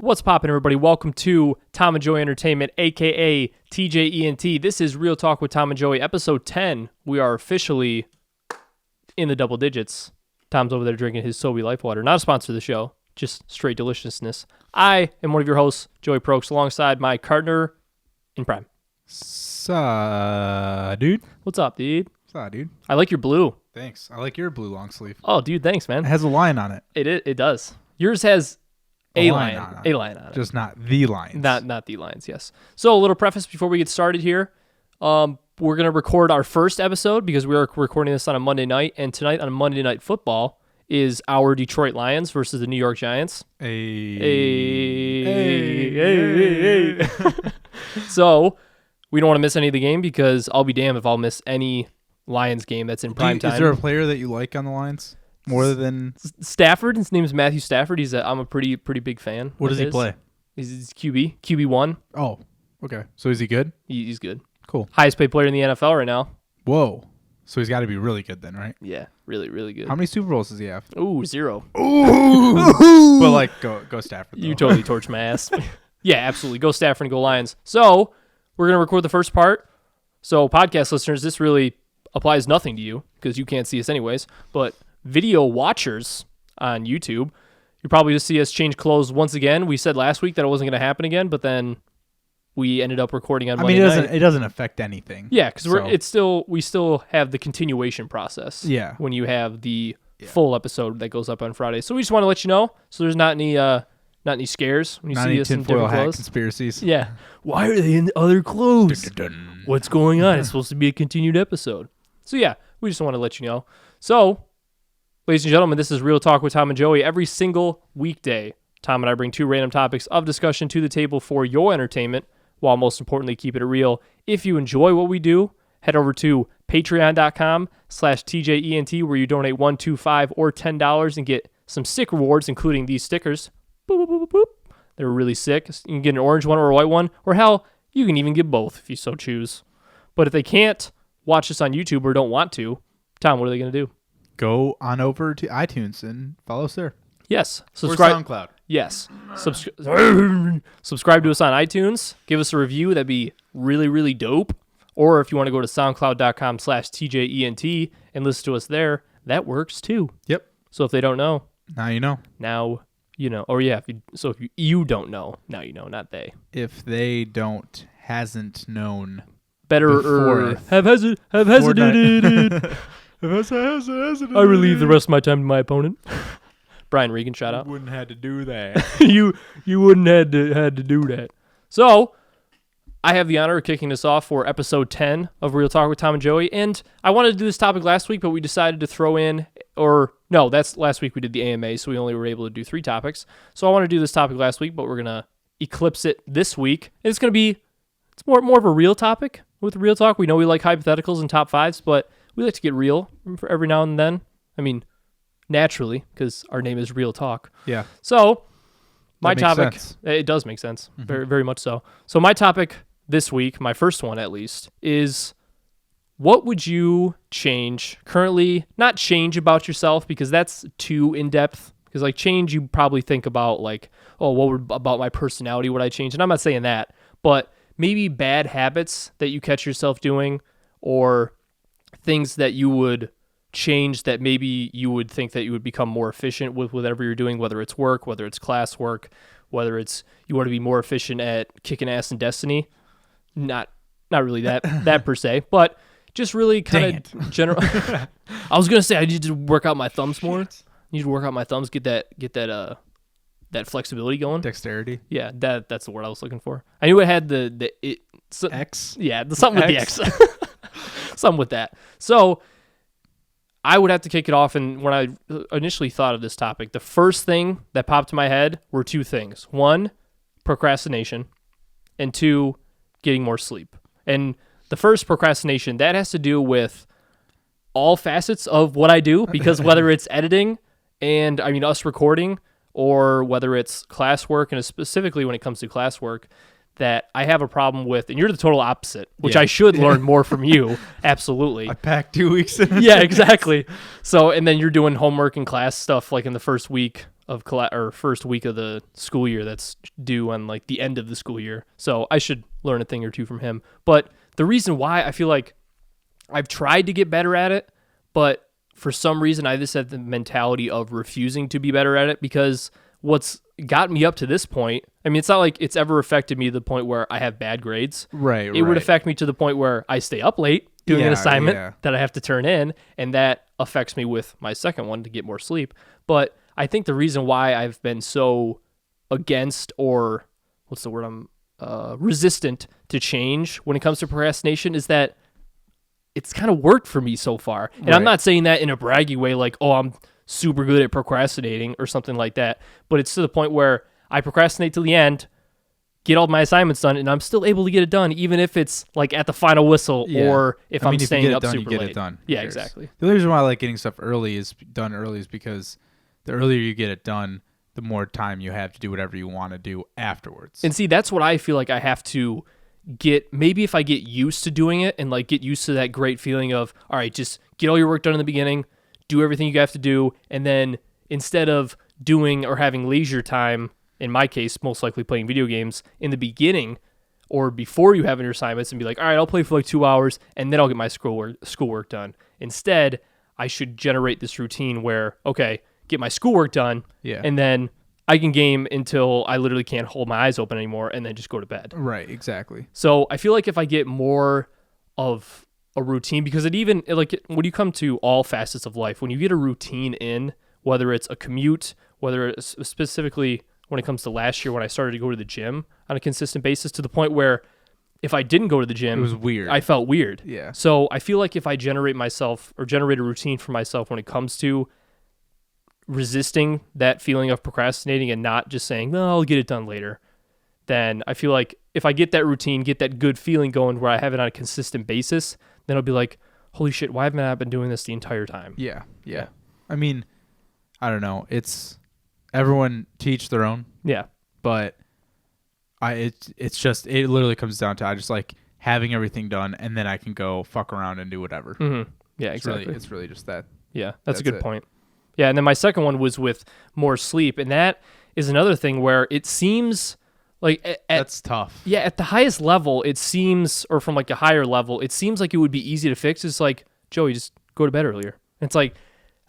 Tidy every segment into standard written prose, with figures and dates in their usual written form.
What's poppin', everybody? Welcome to Tom and Joey Entertainment, a.k.a. TJENT. This is Real Talk with Tom and Joey, episode 10. We are officially in the double digits. Tom's over there drinking his Sobe Life Water. Not a sponsor of the show, just straight deliciousness. I am one of your hosts, Joey Prokes, alongside my partner in crime. Dude. What's up, dude? What's up, dude? I like your blue. Thanks. I like your blue long sleeve. Oh, dude, thanks, man. It has a lion on it. It does. Yours has a lion on it. Just not the lions. Not the lions, yes. So a little preface before we get started here. We're going to record our first episode because we are recording this on a Monday night. And tonight on Monday Night Football is our Detroit Lions versus the New York Giants. Hey. So we don't want to miss any of the game because I'll be damned if I'll miss any Lions game that's in prime time. Is there a player that you like on the Lions more than Stafford? His name is Matthew Stafford. I'm a pretty big fan. What does he play? He's QB1. Oh, okay. So is he good? He's good. Cool. Highest paid player in the NFL right now. Whoa. So he's got to be really good then, right? Yeah, really good. How many Super Bowls does he have? Ooh, 0. Ooh. But like, go Stafford. Though. You totally torched my ass. Yeah, absolutely. Go Stafford and go Lions. So we're going to record the first part. So podcast listeners, this really applies nothing to you because you can't see us anyways. But video watchers on YouTube, you probably just see us change clothes once again. We said last week that it wasn't going to happen again, but then we ended up recording on Monday night. It doesn't affect anything. Yeah, because we still have the continuation process. Yeah. When you have the full episode that goes up on Friday, so we just want to let you know. So there's not any scares when you see us in different clothes. Conspiracies. Yeah. Why are they in other clothes? What's going on? It's supposed to be a continued episode. So yeah, we just want to let you know. So, ladies and gentlemen, this is Real Talk with Tom and Joey. Every single weekday, Tom and I bring two random topics of discussion to the table for your entertainment, while most importantly, keeping it real. If you enjoy what we do, head over to patreon.com/TJENT where you donate $1, $2, $5, or $10 and get some sick rewards, including these stickers. Boop, boop, boop, boop. They're really sick. You can get an orange one or a white one, or hell, you can even get both if you so choose. But if they can't watch us on YouTube or don't want to, Tom, what are they going to do? Go on over to iTunes and follow us there. Yes. Subscribe. Or SoundCloud. Yes. Subscribe to us on iTunes. Give us a review. That'd be really dope. Or if you want to go to soundcloud.com/TJENT and listen to us there, that works too. Yep. So if they don't know. Now you know. Now you know. Or yeah, if you don't know, now you know, not they. If they hasn't known. Better have hesitated. I relieve the rest of my time to my opponent. Brian Regan, shout out. You wouldn't have to do that. you wouldn't had to do that. So I have the honor of kicking this off for episode 10 of Real Talk with Tom and Joey. And I wanted to do this topic last week, but we decided to throw in, that's last week we did the AMA, so we only were able to do 3 topics. So I want to do this topic last week, but we're going to eclipse it this week. And it's more of a real topic with Real Talk. We know we like hypotheticals and top 5s, but we like to get real for every now and then. I mean, naturally, because our name is Real Talk. Yeah. So my topic, sense. It does make sense. Mm-hmm. Very, very much so. So my topic this week, my first one at least, is what would you change currently? Not change about yourself because that's too in-depth. Because like change, you probably think about like, about my personality would I change? And I'm not saying that, but maybe bad habits that you catch yourself doing or things that you would change that maybe you would think that you would become more efficient with whatever you're doing, whether it's work, whether it's class work, whether it's you want to be more efficient at kicking ass in Destiny. Not really that per se, but just really kind of general. I was going to say I need to work out my thumbs more. I need to work out my thumbs, get that flexibility going. Dexterity. Yeah, that's the word I was looking for. I knew it had the X. Yeah, something with the X. Something with that. So I would have to kick it off, and when I initially thought of this topic, the first thing that popped to my head were 2 things. 1, procrastination, and 2, getting more sleep. And the first, procrastination, that has to do with all facets of what I do, because whether it's editing and, us recording, or whether it's classwork, and specifically when it comes to classwork, that I have a problem with, and you're the total opposite, which I should learn more from you. Absolutely. I packed 2 weeks in. Yeah, exactly. So, and then you're doing homework and class stuff like in the first week or first week of the school year that's due on like the end of the school year. So I should learn a thing or two from him. But the reason why I feel like I've tried to get better at it, but for some reason I just have the mentality of refusing to be better at it, because what's got me up to this point, I mean, it's not like it's ever affected me to the point where I have bad grades. Right. It would affect me to the point where I stay up late doing an assignment that I have to turn in, and that affects me with my second one to get more sleep. But I think the reason why I've been so against, or what's the word, I'm resistant to change when it comes to procrastination, is that it's kind of worked for me so far. And I'm not saying that in a braggy way, like, oh, I'm super good at procrastinating or something like that. But it's to the point where I procrastinate till the end, get all my assignments done, and I'm still able to get it done, even if it's like at the final whistle, or if I'm staying up super late. You get it done. Yeah, exactly. The only reason why I like getting stuff done early is because the earlier you get it done, the more time you have to do whatever you want to do afterwards. And see, that's what I feel like I have to get. Maybe if I get used to doing it and like get used to that great feeling of, all right, just get all your work done in the beginning, do everything you have to do, and then instead of doing or having leisure time, in my case, most likely playing video games in the beginning or before you have your assignments, and be like, all right, I'll play for like 2 hours and then I'll get my schoolwork done. Instead, I should generate this routine where, okay, get my schoolwork done, and then I can game until I literally can't hold my eyes open anymore, and then just go to bed. Right, exactly. So I feel like if I get more of a routine, because when you come to all facets of life, when you get a routine in, whether it's a commute, whether it's specifically when it comes to last year when I started to go to the gym on a consistent basis, to the point where if I didn't go to the gym, it was weird. I felt weird. Yeah. So I feel like if I generate a routine for myself when it comes to resisting that feeling of procrastinating and not just saying, no, I'll get it done later, then I feel like if I get that routine, get that good feeling going where I have it on a consistent basis, then I'll be like, holy shit, why haven't I been doing this the entire time? Yeah. I mean, I don't know. It's everyone teach their own. Yeah. But it's just, it literally comes down to, I just like having everything done, and then I can go fuck around and do whatever. Mm-hmm. Yeah, exactly. It's really just that. Yeah, that's a good point. Yeah, and then my second one was with more sleep, and that is another thing where it seems like that's tough. Yeah, at the highest level, it seems, or from like a higher level, it seems like it would be easy to fix. It's like, Joey, just go to bed earlier. And it's like,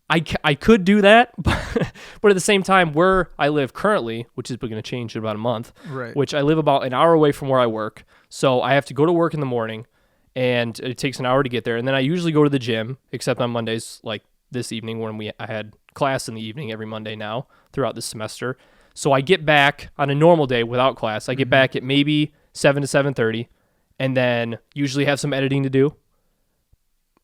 I could do that, but at the same time, where I live currently, which is going to change in about a month, right? Which I live about an hour away from where I work, so I have to go to work in the morning, and it takes an hour to get there, and then I usually go to the gym, except on Mondays, like this evening when I had class in the evening every Monday now throughout this semester. So I get back on a normal day without class. I get back at maybe 7 to 7:30, and then usually have some editing to do.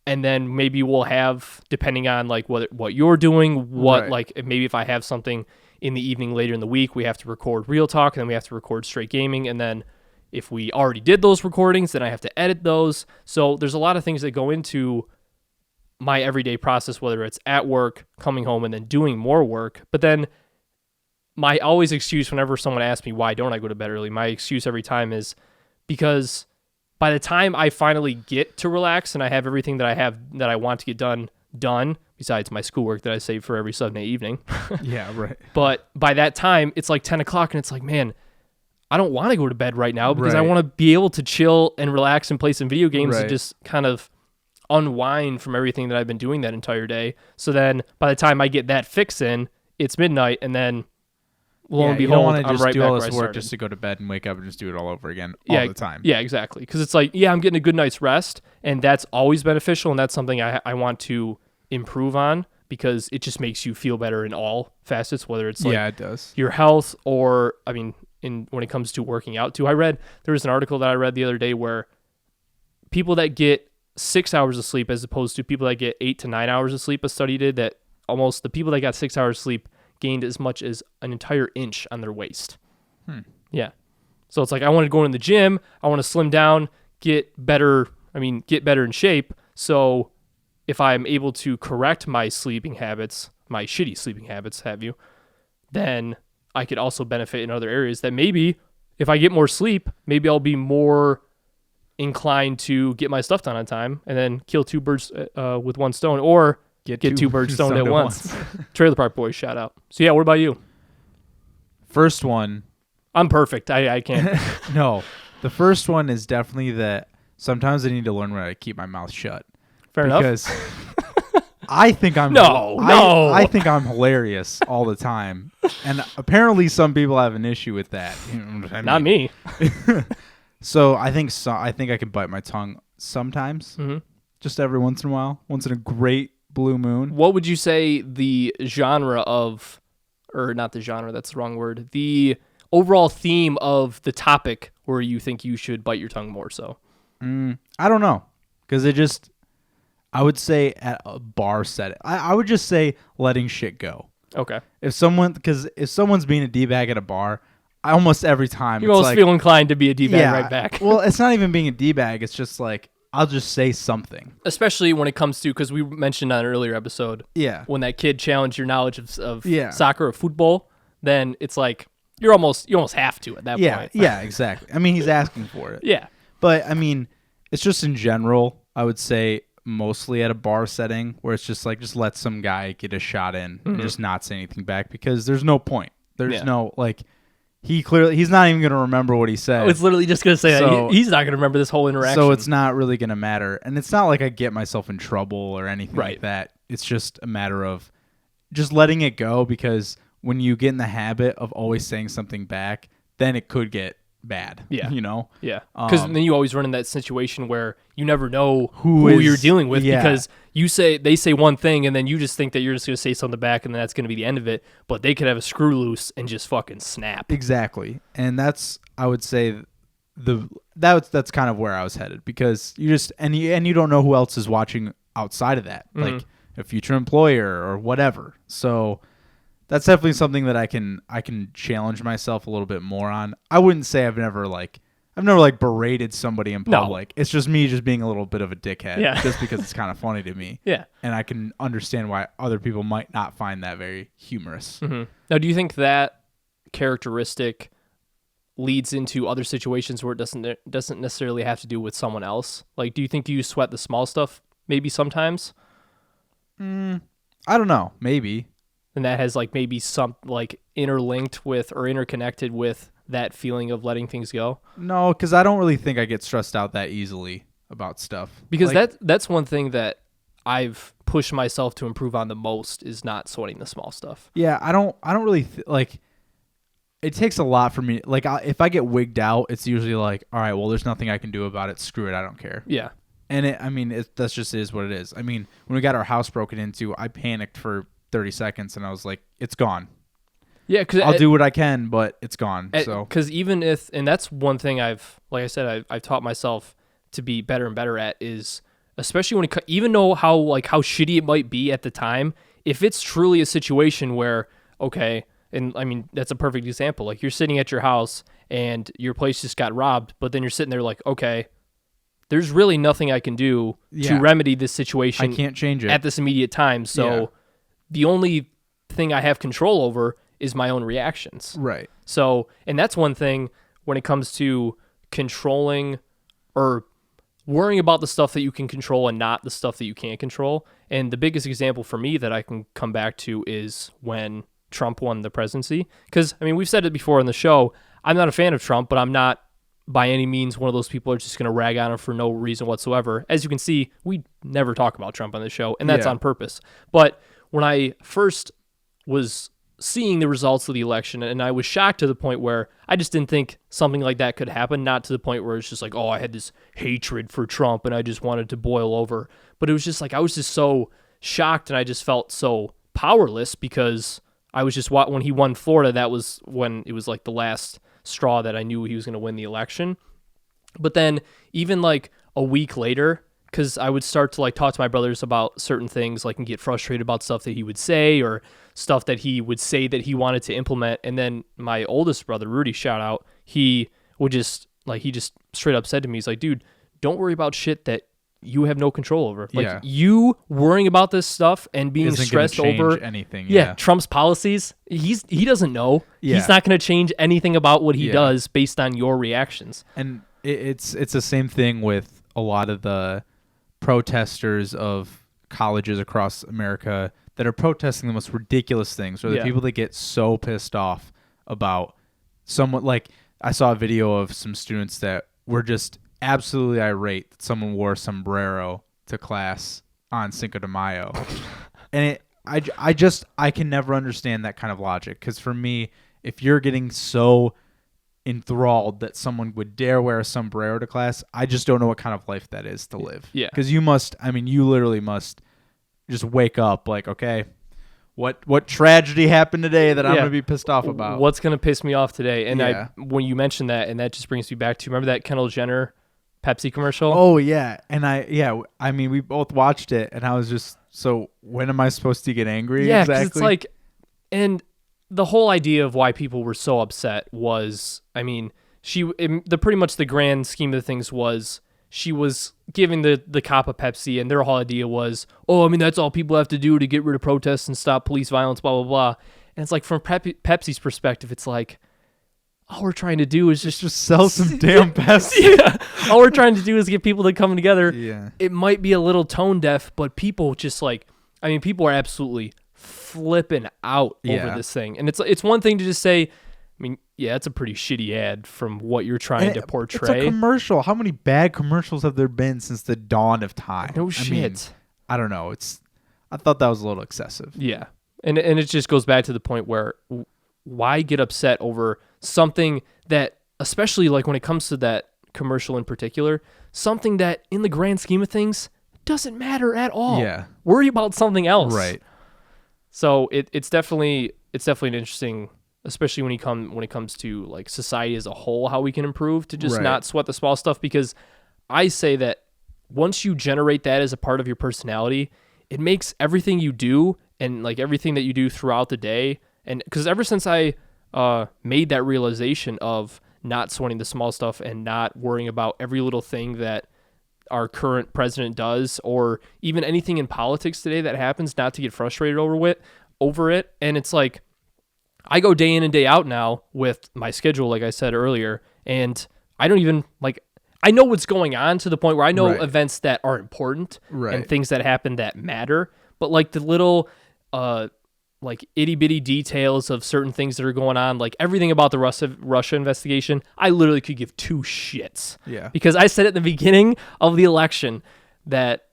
And then maybe we'll have, depending on like what you're doing, like maybe if I have something in the evening later in the week, we have to record Real Talk, and then we have to record Straight Gaming, and then if we already did those recordings, then I have to edit those. So there's a lot of things that go into my everyday process, whether it's at work, coming home, and then doing more work. But then my always excuse whenever someone asks me why don't I go to bed early, my excuse every time is because by the time I finally get to relax and I have everything that I want to get done, besides my schoolwork that I save for every Sunday evening. Yeah, right. But by that time, it's like 10 o'clock, and it's like, man, I don't want to go to bed right now because I want to be able to chill and relax and play some video games and just kind of unwind from everything that I've been doing that entire day. So then by the time I get that fix in, it's midnight, and then lo and behold, I'm right back where I started. You don't want to just do all this work just to go to bed and wake up and just do it all over again all the time. Yeah, exactly. Because it's like, I'm getting a good night's rest, and that's always beneficial, and that's something I want to improve on, because it just makes you feel better in all facets, whether it's like it does. Your health, or, I mean, when it comes to working out too. There was an article that I read the other day where people that get 6 hours of sleep as opposed to people that get 8 to 9 hours of sleep, a study did that almost the people that got 6 hours sleep gained as much as an entire inch on their waist. Yeah. So it's like, I want to go in the gym, I want to slim down, get better in shape. So if I'm able to correct my sleeping habits, my shitty sleeping habits, then I could also benefit in other areas that maybe if I get more sleep, maybe I'll be more inclined to get my stuff done on time and then kill two birds with one stone, or get two birds stoned at once. Trailer Park Boys, shout out. So yeah, what about you? First one, I'm perfect. I can't. no. The first one is definitely that sometimes I need to learn when I keep my mouth shut. Fair enough. Because I think I'm No. I think I'm hilarious all the time, and apparently some people have an issue with that. Not me. So I think I can bite my tongue sometimes, just every once in a while, once in a great blue moon. What would you say the genre of, or not the genre, that's the wrong word, the overall theme of the topic where you think you should bite your tongue more so? I don't know, because I would say at a bar setting, I would just say letting shit go. Okay. If someone's being a D-bag at a bar, almost every time You almost feel inclined to be a D-bag right back. Well, it's not even being a D-bag. It's just like, I'll just say something. Especially when it comes to, because we mentioned on an earlier episode, Yeah. when that kid challenged your knowledge of Yeah. soccer or football, then it's like you almost have to at that point. Yeah, exactly. I mean, he's asking for it. Yeah. But, I mean, it's just in general, I would say mostly at a bar setting where it's just like, just let some guy get a shot in and just not say anything back, because there's no point. There's no, like, he's not even going to remember what he said. It's literally just going to say that he's not going to remember this whole interaction. So it's not really going to matter. And it's not like I get myself in trouble or anything like that. It's just a matter of just letting it go, because when you get in the habit of always saying something back, then it could get bad. Yeah. You know? Yeah. Because then you always run in that situation where you never know who is- you're dealing with, yeah. because they say one thing and then you just think that you're just going to say something back and then that's going to be the end of it. But they could have a screw loose and just fucking snap. Exactly. And I would say that's kind of where I was headed, because you just, and you don't know who else is watching outside of that, like a future employer or whatever. So that's definitely something that I can challenge myself a little bit more on. I wouldn't say I've never berated somebody in public. No. It's just me just being a little bit of a dickhead, just because it's kind of funny to me. Yeah. And I can understand why other people might not find that very humorous. Now, do you think that characteristic leads into other situations where it doesn't necessarily have to do with someone else? Like, do you think you sweat the small stuff maybe sometimes? I don't know. Maybe. And that has like maybe some like interlinked with or interconnected with that feeling of letting things go? No, because I don't really think I get stressed out that easily about stuff. Because that's one thing that I've pushed myself to improve on the most, is not sweating the small stuff. Yeah, I don't really like. It takes a lot for me. Like, if I get wigged out, it's usually like, all right, well, there's nothing I can do about it. Screw it, I don't care. Yeah. And that's just is what it is. I mean, when we got our house broken into, I panicked for 30 seconds and I was like, it's gone. Yeah, because I'll do what I can, but it's gone. So because even if, and that's one thing I've taught myself to be better and better at, is especially when even though how shitty it might be at the time, if it's truly a situation where, okay, and I mean that's a perfect example. Like, you're sitting at your house and your place just got robbed, but then you're sitting there like, okay, there's really nothing I can do to remedy this situation. I can't change it at this immediate time. So the only thing I have control over is my own reactions. Right. So, and that's one thing when it comes to controlling or worrying about the stuff that you can control and not the stuff that you can't control. And the biggest example for me that I can come back to is when Trump won the presidency. Because, I mean, we've said it before on the show, I'm not a fan of Trump, but I'm not by any means one of those people who are just going to rag on him for no reason whatsoever. As you can see, we never talk about Trump on the show, and that's on purpose. But when I first was seeing the results of the election, and I was shocked to the point where I just didn't think something like that could happen, not to the point where it's just like, oh, I had this hatred for Trump and I just wanted to boil over. But it was just like, I was just so shocked and I just felt so powerless, because I was just, when he won Florida, that was when it was like the last straw that I knew he was going to win the election. But then even like a week later, because I would start to like talk to my brothers about certain things, like, and get frustrated about stuff that he would say or stuff that he would say that he wanted to implement. And then my oldest brother, Rudy, shout out, he just straight up said to me, he's like, dude, don't worry about shit that you have no control over. Like, you worrying about this stuff and being stressed over anything. Yeah, Trump's policies, he doesn't know. Yeah. He's not going to change anything about what he does based on your reactions. And it's the same thing with a lot of the protesters of colleges across America that are protesting the most ridiculous things, or the people that get so pissed off about someone. Like, I saw a video of some students that were just absolutely irate that someone wore a sombrero to class on Cinco de Mayo. And I can never understand that kind of logic, because for me, if you're getting so enthralled that someone would dare wear a sombrero to class, I just don't know what kind of life that is to live. Yeah. Because you literally must just wake up like, okay, what tragedy happened today that I'm going to be pissed off about? What's going to piss me off today? And when you mentioned that, and that just brings me back to, remember that Kendall Jenner Pepsi commercial? Oh, yeah. And we both watched it, and I was just, so when am I supposed to get angry? Yeah, because exactly? it's like, and the whole idea of why people were so upset was, pretty much the grand scheme of things was, she was giving the cop a Pepsi, and their whole idea was, that's all people have to do to get rid of protests and stop police violence, blah, blah, blah. And it's like, from Pepsi's perspective, it's like, all we're trying to do is just sell some damn Pepsi. Yeah. All we're trying to do is get people to come together. Yeah. It might be a little tone deaf, but people just people are absolutely flipping out over this thing. And it's one thing to just say, it's a pretty shitty ad from what you're trying to portray. It's a commercial. How many bad commercials have there been since the dawn of time? No shit. I don't know. I thought that was a little excessive. Yeah. And it just goes back to the point where why get upset over something that, especially like when it comes to that commercial in particular, something that in the grand scheme of things doesn't matter at all. Yeah. Worry about something else. Right. So it's definitely an interesting, especially when it comes to like society as a whole, how we can improve to just not sweat the small stuff. Because I say that once you generate that as a part of your personality, it makes everything you do and like everything that you do throughout the day. And because ever since I made that realization of not sweating the small stuff and not worrying about every little thing that our current president does, or even anything in politics today that happens, not to get frustrated over it. And it's like, I go day in and day out now with my schedule, like I said earlier, and I don't even I know what's going on to the point where I know events that are important and things that happen that matter, but like the little itty bitty details of certain things that are going on, like everything about the Russia investigation, I literally could give two shits. Yeah. Because I said at the beginning of the election that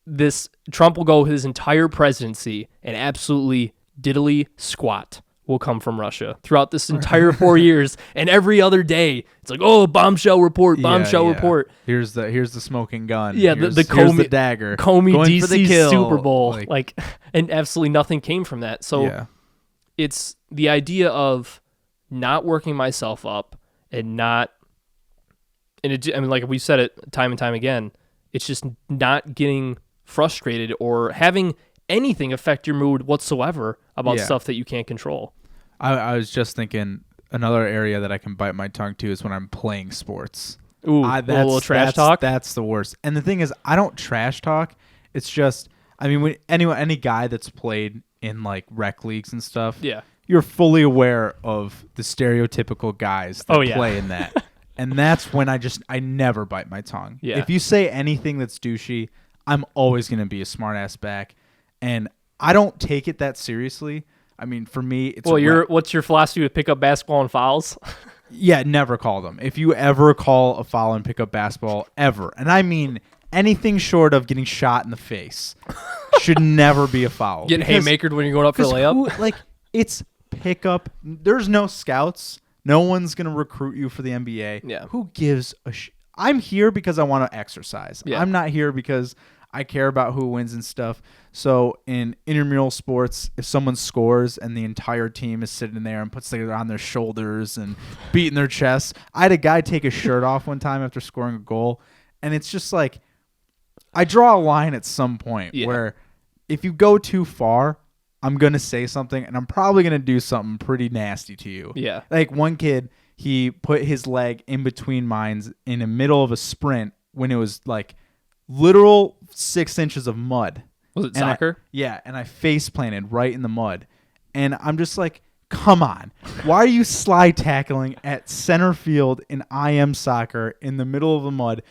this Trump will go his entire presidency and absolutely diddly squat will come from Russia throughout this entire 4 years, and every other day it's like, bombshell report. Here's the smoking gun. Yeah, here's the the dagger. Comey Going DC for the kill. Super Bowl, and absolutely nothing came from that. So it's the idea of not working myself up and not, like we said it time and time again, it's just not getting frustrated or having anything affect your mood whatsoever about stuff that you can't control. I was just thinking another area that I can bite my tongue to is when I'm playing sports. Ooh, a little trash talk. That's the worst. And the thing is, I don't trash talk. It's just, when any guy that's played in like rec leagues and stuff, you're fully aware of the stereotypical guys that play in that. And that's when I never bite my tongue. Yeah. If you say anything that's douchey, I'm always going to be a smart ass back. And I don't take it that seriously. For me, it's... Well, what's your philosophy with pickup basketball and fouls? Yeah, never call them. If you ever call a foul and pick up basketball, ever, and I mean anything short of getting shot in the face, should never be a foul. Getting haymakered when you're going up for a layup? It's pickup. There's no scouts. No one's going to recruit you for the NBA. Yeah. Who gives a I'm here because I want to exercise. Yeah. I'm not here because I care about who wins and stuff. So in intramural sports, if someone scores and the entire team is sitting there and puts it on their shoulders and beating their chests, I had a guy take his shirt off one time after scoring a goal, and it's just like, I draw a line at some point where if you go too far, I'm going to say something, and I'm probably going to do something pretty nasty to you. Yeah. Like one kid, he put his leg in between mine in the middle of a sprint when it was like literal 6 inches of mud. Was it soccer? And I face planted right in the mud. And I'm just like, come on. Why are you slide tackling at center field in IM soccer in the middle of the mud?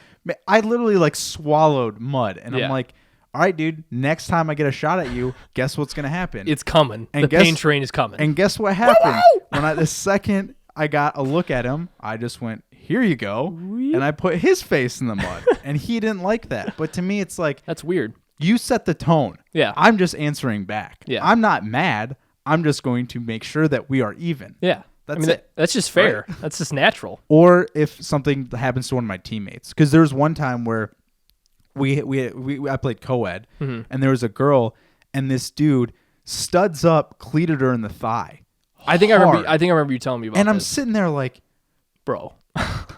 I literally swallowed mud. And I'm like, all right, dude, next time I get a shot at you, guess what's going to happen? It's coming. And the pain train is coming. And guess what happened? The second I got a look at him, I just went, here you go. And I put his face in the mud. And he didn't like that. But to me, it's like, that's weird. You set the tone. Yeah. I'm just answering back. Yeah. I'm not mad. I'm just going to make sure that we are even. Yeah. That's it. That's just fair. Right? That's just natural. Or if something happens to one of my teammates. Because there was one time where I played co-ed, and there was a girl, and this dude studs up, cleated her in the thigh. I think I remember you telling me about and I'm this. sitting there like, bro.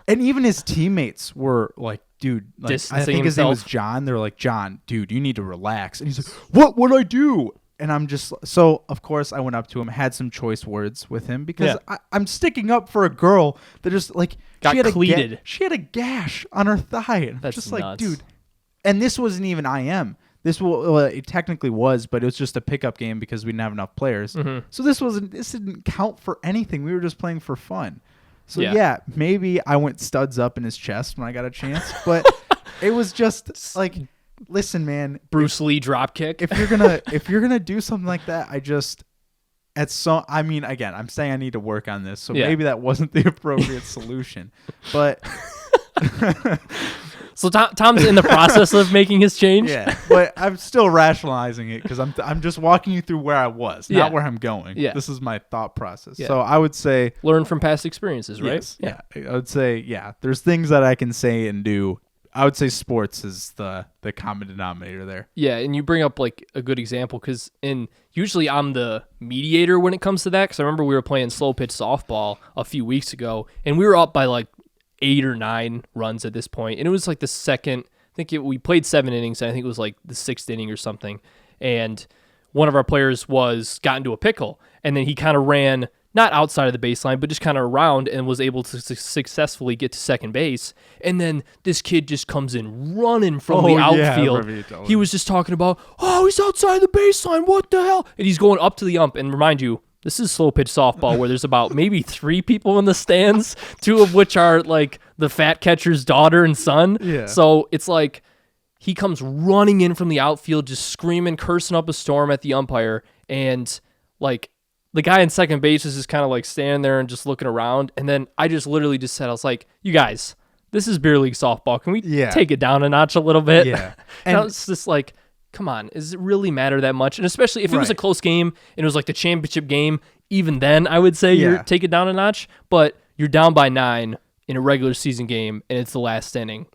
And even his teammates were like, dude, like, I think his name was John. They're like, John, dude, you need to relax. And he's like, what would I do? And I'm just, so of course I went up to him, had some choice words with him because I'm sticking up for a girl that just like got cleated. She had a gash on her thigh. And that's just nuts. Like, dude. And this wasn't even IM. It technically was, but it was just a pickup game because we didn't have enough players. Mm-hmm. So this didn't count for anything. We were just playing for fun. So yeah, maybe I went studs up in his chest when I got a chance, but it was just like, listen, man, Bruce Lee drop kick. If you're gonna do something like that, I mean, again, I'm saying I need to work on this, so maybe that wasn't the appropriate solution, but. So Tom's in the process of making his change. Yeah, but I'm still rationalizing it because I'm just walking you through where I was, not where I'm going. Yeah. This is my thought process. Yeah. So I would say learn from past experiences, right? Yes, yeah. I would say there's things that I can say and do. I would say sports is the common denominator there. Yeah, and you bring up like a good example because usually I'm the mediator when it comes to that because I remember we were playing slow pitch softball a few weeks ago and we were up by like 8 or 9 runs at this point, and it was like the second. I think we played 7 innings, and I think it was like the 6th inning or something. And one of our players got into a pickle, and then he kind of ran not outside of the baseline, but just kind of around, and was able to successfully get to second base. And then this kid just comes in running from the outfield. He was just talking about, he's outside the baseline. What the hell? And he's going up to the ump, and remind you, this is slow pitch softball where there's about maybe 3 people in the stands, 2 of which are like the fat catcher's daughter and son. Yeah. So it's like he comes running in from the outfield, just screaming, cursing up a storm at the umpire. And like the guy in second base is just kind of like standing there and just looking around. And then I just literally just said, I was like, you guys, this is beer league softball. Can we take it down a notch a little bit? Yeah. And it's just like, come on, does it really matter that much? And especially if it was a close game and it was like the championship game, even then I would say you're take it down a notch. But you're down by 9 in a regular season game and it's the last inning.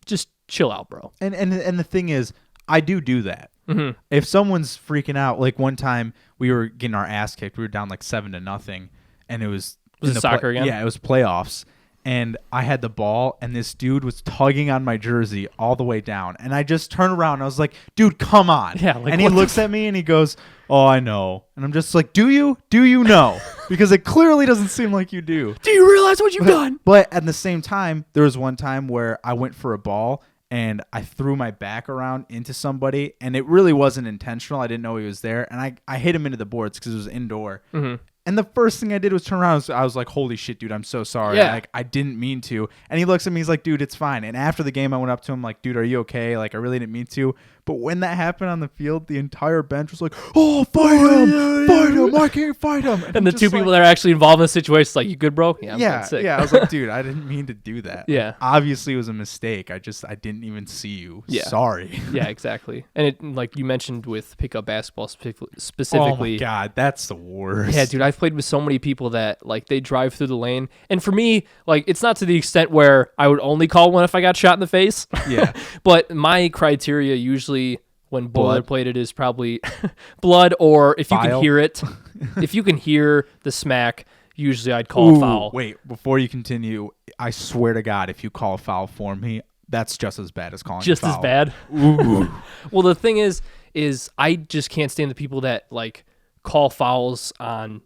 Just chill out, bro. And the thing is, I do that. Mm-hmm. If someone's freaking out, like one time we were getting our ass kicked, we were down like 7-0, and it was it soccer again? Yeah, it was playoffs. And I had the ball, and this dude was tugging on my jersey all the way down. And I just turned around, and I was like, dude, come on. Yeah, like, and he looks at me, and he goes, oh, I know. And I'm just like, do you? Do you know? Because it clearly doesn't seem like you do. Do you realize what you've done? But at the same time, there was one time where I went for a ball, and I threw my back around into somebody, and it really wasn't intentional. I didn't know he was there. And I hit him into the boards because it was indoor. Mm-hmm. And the first thing I did was turn around. I was like, holy shit, dude, I'm so sorry. Yeah. Like, I didn't mean to. And he looks at me. He's like, dude, it's fine. And after the game, I went up to him like, dude, are you okay? Like, I really didn't mean to. But when that happened on the field, the entire bench was like, oh, fight him. Fight him. I can't fight him. And the 2 people that are actually involved in the situation is like, you good, bro? Yeah, I'm yeah, sick. yeah. I was like, dude, I didn't mean to do that. Yeah. Like, obviously, it was a mistake. I didn't even see you. Yeah. Sorry. Yeah, exactly. And it, like you mentioned with pickup basketball specifically. Oh, my God. That's the worst. Yeah, dude, I've played with so many people that, like, they drive through the lane. And for me, like, it's not to the extent where I would only call one if I got shot in the face. Yeah. But my criteria usually when boilerplate is probably blood, or if you can hear it. If you can hear the smack, usually I'd call a foul. Wait, before you continue, I swear to God, if you call a foul for me, that's just as bad as calling a foul. Just as bad? Ooh. Well, the thing is I just can't stand the people that, like, call fouls on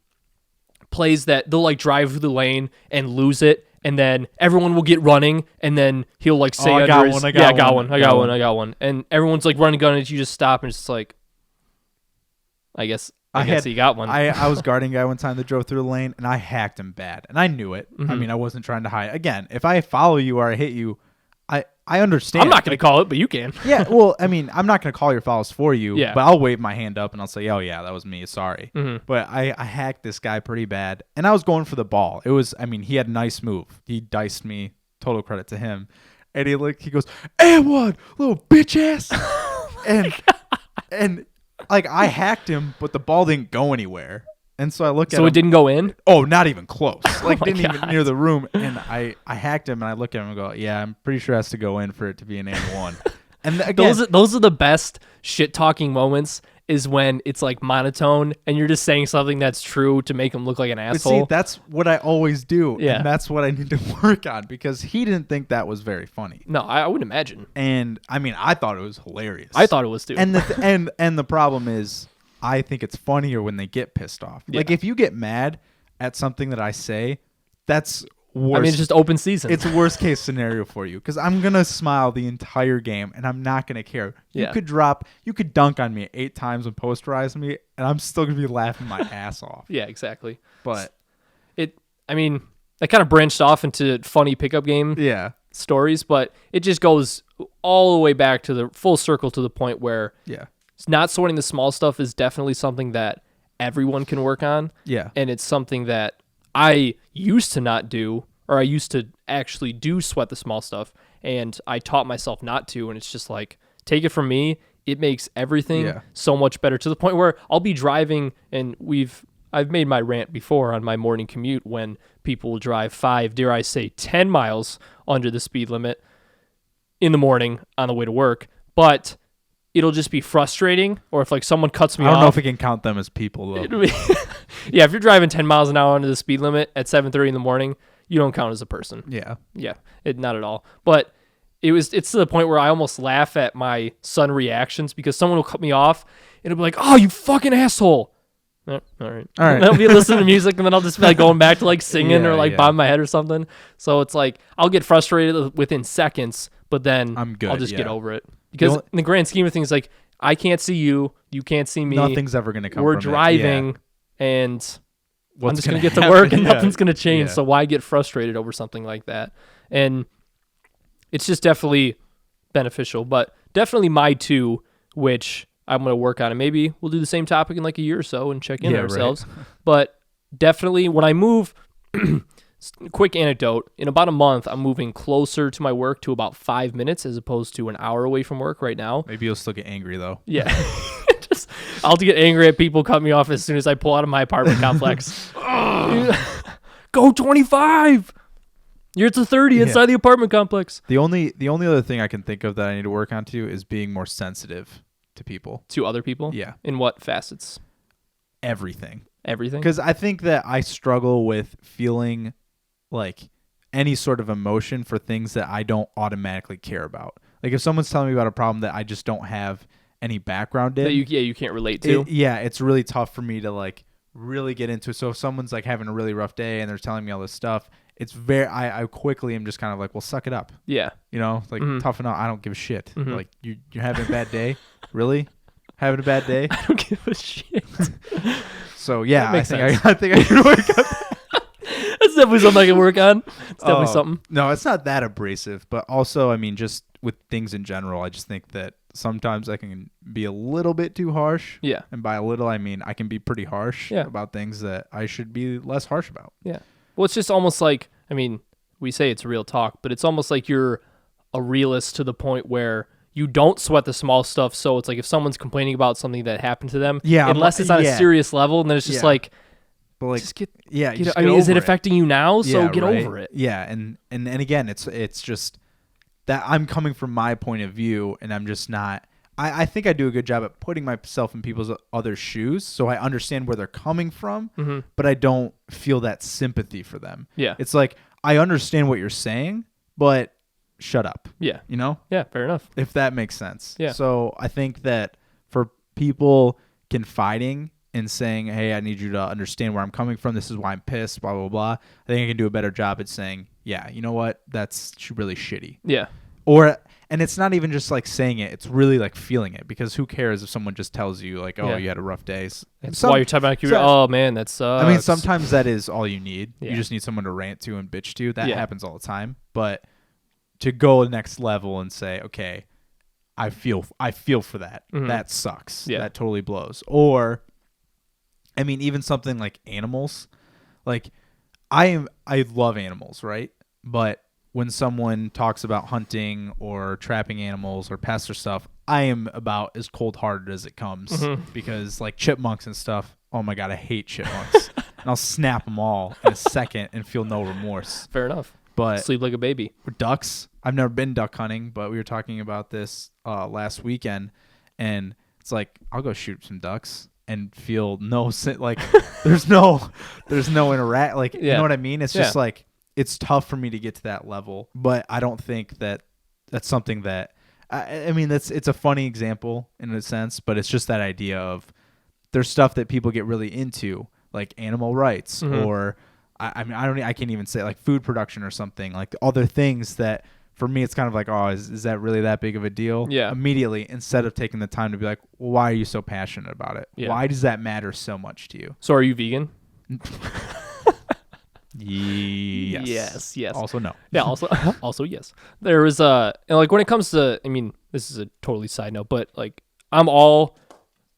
plays that they'll, like, drive through the lane and lose it, and then everyone will get running, and then he'll, like, say I got one. And everyone's, like, running gun, and you just stop, and it's just like, I guess he got one. I was guarding a guy one time that drove through the lane, and I hacked him bad, and I knew it. Mm-hmm. I mean, I wasn't trying to hide. Again, if I follow you or I hit you, I understand. I'm not going to call it, but you can. Yeah, well, I mean, I'm not going to call your fouls for you, Yeah. but I'll wave my hand up and I'll say, oh, yeah, that was me. Sorry. Mhm. But I hacked this guy pretty bad, and I was going for the ball. It was, I mean, he had a nice move. He diced me. Total credit to him. And he goes, and one, little bitch ass. and like, I hacked him, but the ball didn't go anywhere. And so I look at him. So it didn't go in? Oh, not even close. Like, my didn't even God. near the room. And I hacked him, and I look at him and go, yeah, I'm pretty sure it has to go in for it to be an and one. And again, Those are the best shit talking moments is when it's like monotone and you're just saying something that's true to make him look like an but asshole. see, that's what I always do. Yeah. And that's what I need to work on, because he didn't think that was very funny. No, I wouldn't imagine. And I mean, I thought it was hilarious. I thought it was too. And the problem is, I think it's funnier when they get pissed off. Yeah. Like, if you get mad at something that I say, that's worse. I mean, it's just open season. It's a worst case scenario for you, because I'm gonna smile the entire game and I'm not gonna care. Yeah. You could dunk on me 8 times and posterize me, and I'm still gonna be laughing my ass off. yeah, exactly. But I mean, that kind of branched off into funny pickup game yeah, stories, but it just goes all the way back to the full circle to the point where yeah, not sorting the small stuff is definitely something that everyone can work on. yeah, And it's something that I used to not do, or I used to actually do sweat the small stuff, and I taught myself not to. And it's just like, take it from me, it makes everything Yeah. so much better, to the point where I'll be driving, and I've made my rant before on my morning commute when people will drive 5, dare I say 10 miles under the speed limit in the morning on the way to work, but it'll just be frustrating. Or if like someone cuts me I don't off, know if we can count them as people though. it'll be- yeah, if you're driving 10 miles an hour under the speed limit at 7:30 in the morning, you don't count as a person. Yeah, Yeah, not at all. But it's to the point where I almost laugh at my son reactions, because someone will cut me off and it'll be like, "Oh, you fucking asshole." All right. And I'll be listening to music, and then I'll just be like going back to like singing Yeah, or like yeah. bobbing my head or something. So it's like I'll get frustrated within seconds, but then I'm good, I'll just get yeah. over it. Because only- in the grand scheme of things, like, I can't see you, you can't see me. nothing's ever gonna come. We're from it. driving, Yeah. and What's I'm just gonna gonna get to happen? work, and Yeah. nothing's gonna change. Yeah. So why get frustrated over something like that? And it's just definitely beneficial. But definitely my 2, which I'm gonna work on, and maybe we'll do the same topic in like a year or so and check in Yeah, on right. ourselves. But definitely when I move, quick anecdote: in about a month, I'm moving closer to my work to about 5 minutes as opposed to an hour away from work right now. Maybe you'll still get angry though. Yeah. I'll get angry at people cut me off as soon as I pull out of my apartment complex. Go 25. You're at the 30 inside the apartment complex. The only other thing I can think of that I need to work on too is being more sensitive to people. To other people? Yeah. In what facets? Everything. Everything? Because I think that I struggle with feeling like any sort of emotion for things that I don't automatically care about. Like if someone's telling me about a problem that I just don't have any background in, That you can't relate to. it's really tough for me to like really get into. So if someone's like having a really rough day and they're telling me all this stuff, it's I quickly am just kind of like, well, suck it up. Yeah. You know, like Mhm. toughen up. I don't give a shit. Mhm. Like you're having a bad day, really? Having a bad day? I don't give a shit. So yeah, That makes sense. I think I can work on. That's definitely something I can work on. It's definitely Oh, something. No, it's not that abrasive, but also, I mean, just with things in general, I just think that sometimes I can be a little bit too harsh. Yeah. And by a little, I mean I can be pretty harsh Yeah. about things that I should be less harsh about. Yeah. Well, it's just almost like, I mean, we say it's real talk, but it's almost like you're a realist to the point where you don't sweat the small stuff. So it's like if someone's complaining about something that happened to them, Yeah, unless it's on a yeah. serious level, and then it's just Yeah. like, But like, just get yeah, you just I get mean, is it over affecting you now? So Yeah, get right. over it. Yeah, and again, it's just that I'm coming from my point of view, and I'm just not. I think I do a good job at putting myself in people's other shoes, so I understand where they're coming from, Mm-hmm. but I don't feel that sympathy for them. Yeah. It's like I understand what you're saying, but shut up. Yeah. You know, Yeah. Fair enough. if that makes sense. Yeah. So I think that for people confiding and saying, "Hey, I need you to understand where I'm coming from. This is why I'm pissed." Blah blah blah. I think I can do a better job at saying, "Yeah, you know what? That's really shitty." Yeah. And it's not even just like saying it; it's really like feeling it. Because who cares if someone just tells you like, "Oh, Yeah. you had a rough day." That's why you're talking about, so- oh man, that sucks. I mean, sometimes that is all you need. Yeah. You just need someone to rant to and bitch to. That Yeah. happens all the time. But to go next level and say, okay, I feel for that. That sucks. Yeah. That totally blows. Or, I mean, even something like animals. Like, I love animals, right? But when someone talks about hunting or trapping animals or pests or stuff, I am about as cold-hearted as it comes because like chipmunks and stuff. Oh my God, I hate chipmunks. And I'll snap them all in a second and feel no remorse. Fair enough. But Sleep like a baby. ducks, I've never been duck hunting, but we were talking about this last weekend, and it's like I'll go shoot some ducks and feel like there's no interact, like you know what I mean? It's just like it's tough for me to get to that level, but I don't think that that's something that I mean it's a funny example in a sense, but it's just that idea of there's stuff that people get really into, like animal rights or I mean I can't even say like food production or something, like other things that for me it's kind of like, oh, is that really that big of a deal? Yeah. Immediately, instead of taking the time to be like, well, why are you so passionate about it? Yeah. Why does that matter so much to you? So are you vegan? Yes. Yes. Also no. Yeah, also yes. There was and like when it comes to, I mean, this is a totally side note, but like I'm all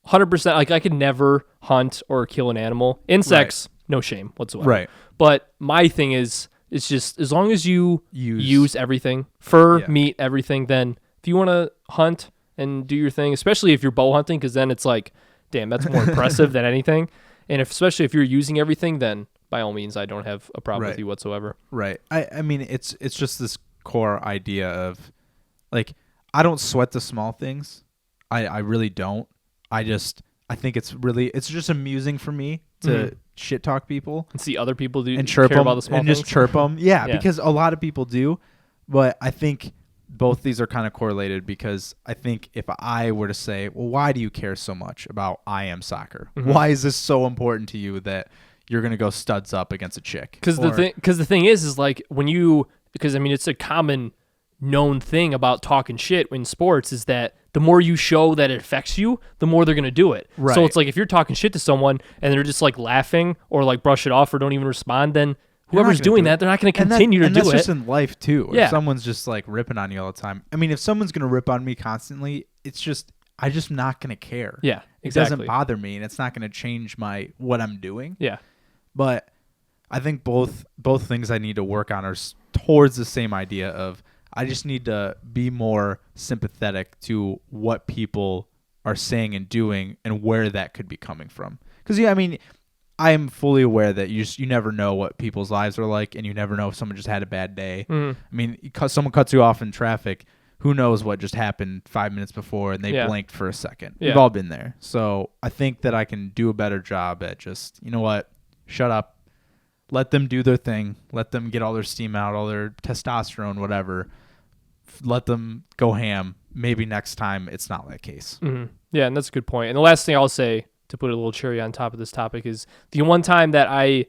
100%, like I could never hunt or kill an animal. Insects, no shame whatsoever. Right. But my thing is, it's just as long as you use everything, fur, meat, everything, then if you want to hunt and do your thing, especially if you're bow hunting, because then it's like, damn, that's more impressive than anything. And especially if you're using everything, then by all means, I don't have a problem with you whatsoever. Right. I mean, it's just this core idea of, like, I don't sweat the small things. I really don't. I think it's just amusing for me to shit talk people and see other people do and chirp care them about the small and things. just chirp them. Yeah, because a lot of people do, but I think both these are kind of correlated, because I think if I were to say, well, why do you care so much about IM soccer? Why is this so important to you that you're going to go studs up against a chick? Because the thing is like because I mean, it's a common known thing about talking shit in sports is that the more you show that it affects you, the more they're going to do it. Right. So it's like if you're talking shit to someone and they're just like laughing or like brush it off or don't even respond, then whoever's doing that, they're not going to continue to do it. And that's just in life too. Yeah. If someone's just like ripping on you all the time. I mean, if someone's going to rip on me constantly, I'm just not going to care. Yeah, exactly. It doesn't bother me, and it's not going to change what I'm doing. Yeah. But I think both things I need to work on are towards the same idea of, I just need to be more sympathetic to what people are saying and doing and where that could be coming from. Because, I mean, I am fully aware that you never know what people's lives are like, and you never know if someone just had a bad day. I mean, someone cuts you off in traffic, who knows what just happened 5 minutes before, and they blinked for a second. We've all been there. So I think that I can do a better job at just, you know what, shut up. Let them do their thing. Let them get all their steam out, all their testosterone, whatever. Let them go ham. Maybe next time it's not that case. Yeah, and that's a good point. And the last thing I'll say to put a little cherry on top of this topic is the one time that I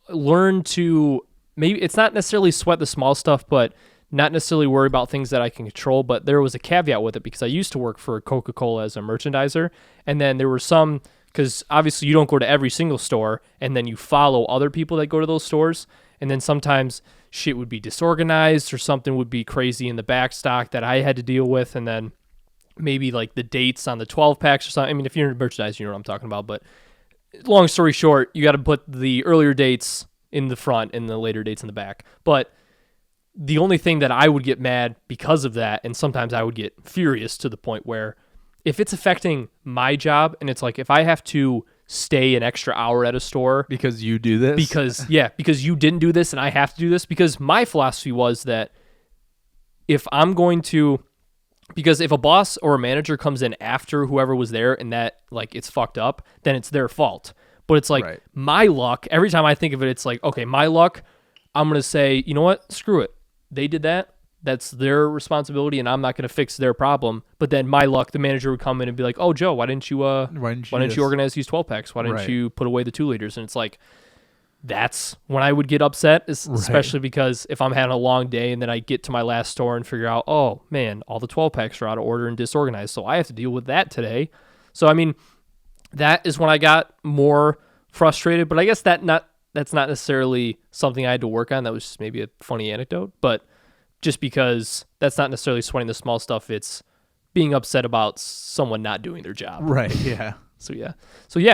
learned to, maybe it's not necessarily sweat the small stuff, but not necessarily worry about things that I can control. But there was a caveat with it, because I used to work for Coca-Cola as a merchandiser. And then there were some, because obviously you don't go to every single store, and then you follow other people that go to those stores. And then sometimes shit would be disorganized or something would be crazy in the back stock that I had to deal with. And then maybe like the dates on the 12 packs or something. I mean, if you're in merchandise, you know what I'm talking about. But long story short, you got to put the earlier dates in the front and the later dates in the back. But the only thing that I would get mad because of that, and sometimes I would get furious to the point where if it's affecting my job, and it's like if I have to stay an extra hour at a store because you do this, because you didn't do this and I have to do this, because my philosophy was that if I'm going to, because if a boss or a manager comes in after whoever was there and that like it's fucked up, then it's their fault. But it's like my luck. Every time I think of it, it's like, okay, my luck. I'm going to say, you know what? Screw it. They did that. That's their responsibility, and I'm not going to fix their problem. But then my luck, the manager would come in and be like, "Oh, Joe, why didn't you organize these 12 packs? Why didn't you put away the 2 liters?" And it's like, that's when I would get upset, especially because if I'm having a long day and then I get to my last store and figure out, oh man, all the 12 packs are out of order and disorganized, so I have to deal with that today. So I mean, that is when I got more frustrated. But I guess that's not necessarily something I had to work on. That was just maybe a funny anecdote, but just because that's not necessarily sweating the small stuff. It's being upset about someone not doing their job. Right. Yeah. So yeah,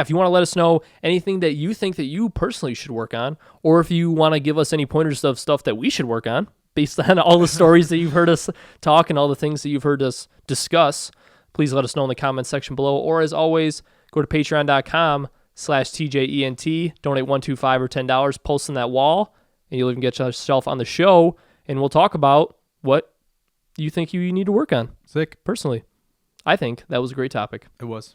if you want to let us know anything that you think that you personally should work on, or if you want to give us any pointers of stuff that we should work on based on all the stories that you've heard us talk and all the things that you've heard us discuss, please let us know in the comments section below. Or as always, go to patreon.com/TJENT, donate $1, $2, $5, or $10, post on that wall, and you'll even get yourself on the show, and we'll talk about what you think you need to work on. Sick. Personally, I think that was a great topic. It was.